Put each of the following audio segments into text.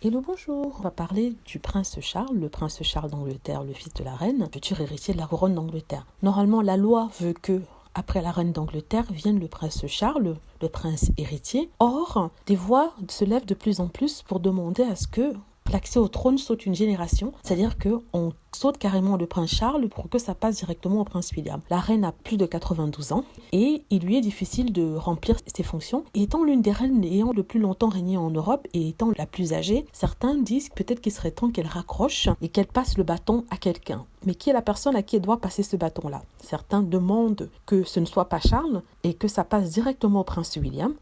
Hello, bonjour. On va parler du prince Charles, le prince Charles d'Angleterre, le fils de la reine, futur héritier de la couronne d'Angleterre. Normalement, la loi veut que, après la reine d'Angleterre, vienne le prince Charles, le prince héritier. Or, des voix se lèvent de plus en plus pour demander à ce que l'accès au trône saute une génération, c'est-à-dire qu'on saute carrément le prince Charles pour que ça passe directement au prince William. La reine a plus de 92 ans et il lui est difficile de remplir ses fonctions. Et étant l'une des reines ayant le plus longtemps régné en Europe et étant la plus âgée, certains disent peut-être qu'il serait temps qu'elle raccroche et qu'elle passe le bâton à quelqu'un. Mais qui est la personne à qui elle doit passer ce bâton-là? Certains demandent que ce ne soit pas Charles et que ça passe directement au prince William.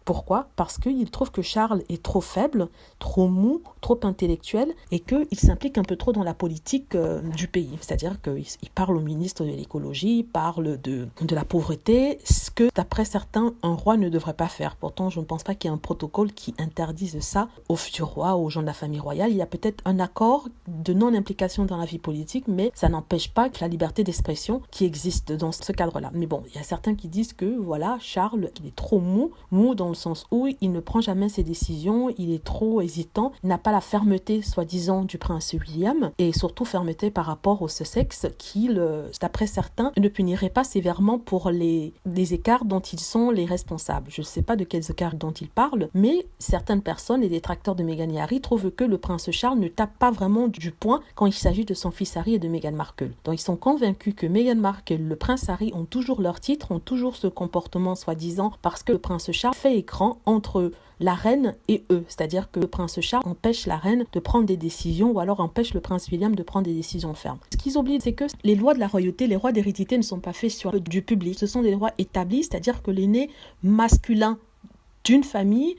Pourquoi? Parce qu'il trouve que Charles est trop faible, trop mou, trop intellectuel et qu'il s'implique un peu trop dans la politique du pays. C'est-à-dire qu'il parle au ministre de l'écologie, il parle de la pauvreté, ce que d'après certains, un roi ne devrait pas faire. Pourtant, je ne pense pas qu'il y ait un protocole qui interdise ça au futur roi, aux gens de la famille royale. Il y a peut-être un accord de non-implication dans la vie politique, mais ça n'empêche pas que la liberté d'expression qui existe dans ce cadre-là. Mais bon, il y a certains qui disent que voilà, Charles, il est trop mou dans le sens où il ne prend jamais ses décisions, il est trop hésitant, il n'a pas la fermeté soi-disant du prince William et surtout fermeté par rapport au Sussex qui, d'après certains, ne punirait pas sévèrement pour les écarts dont ils sont les responsables. Je ne sais pas de quels écarts dont ils parlent, mais certaines personnes, les détracteurs de Meghan et Harry, trouvent que le prince Charles ne tape pas vraiment du poing quand il s'agit de son fils Harry et de Meghan Markle. Donc ils sont convaincus que Meghan Markle, le prince Harry ont toujours leur titre, ont toujours ce comportement soi-disant parce que le prince Charles fait écran entre la reine et eux, c'est-à-dire que le prince Charles empêche la reine de prendre des décisions ou alors empêche le prince William de prendre des décisions fermes. Ce qu'ils oublient, c'est que les lois de la royauté, les lois d'hérédité ne sont pas faits sur du public, ce sont des lois établies, c'est-à-dire que l'aîné masculin d'une famille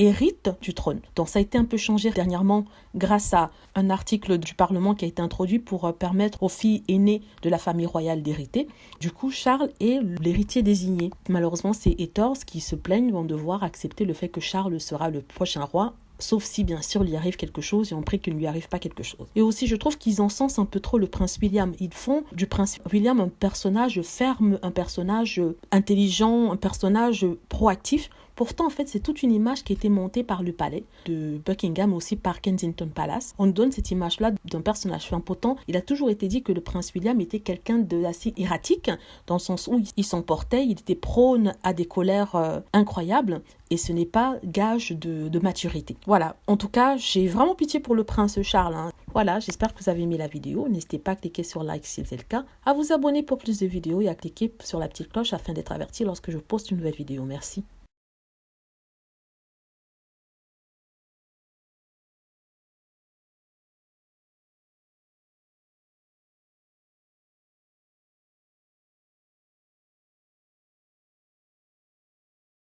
hérite du trône. Donc ça a été un peu changé dernièrement grâce à un article du Parlement qui a été introduit pour permettre aux filles aînées de la famille royale d'hériter. Du coup, Charles est l'héritier désigné. Malheureusement, ces haters qui se plaignent vont devoir accepter le fait que Charles sera le prochain roi, sauf si bien sûr il lui arrive quelque chose et on prie qu'il ne lui arrive pas quelque chose. Et aussi je trouve qu'ils encensent un peu trop le prince William. Ils font du prince William un personnage ferme, un personnage intelligent, un personnage proactif. Pourtant, en fait, c'est toute une image qui a été montée par le palais de Buckingham, aussi par Kensington Palace. On donne cette image-là d'un personnage ferme. Pourtant, il a toujours été dit que le prince William était quelqu'un d'assez erratique, dans le sens où il s'emportait, il était prône à des colères incroyables, et ce n'est pas gage de maturité. Voilà, en tout cas, j'ai vraiment pitié pour le prince Charles. Voilà, j'espère que vous avez aimé la vidéo. N'hésitez pas à cliquer sur like si c'est le cas, à vous abonner pour plus de vidéos et à cliquer sur la petite cloche afin d'être averti lorsque je poste une nouvelle vidéo. Merci.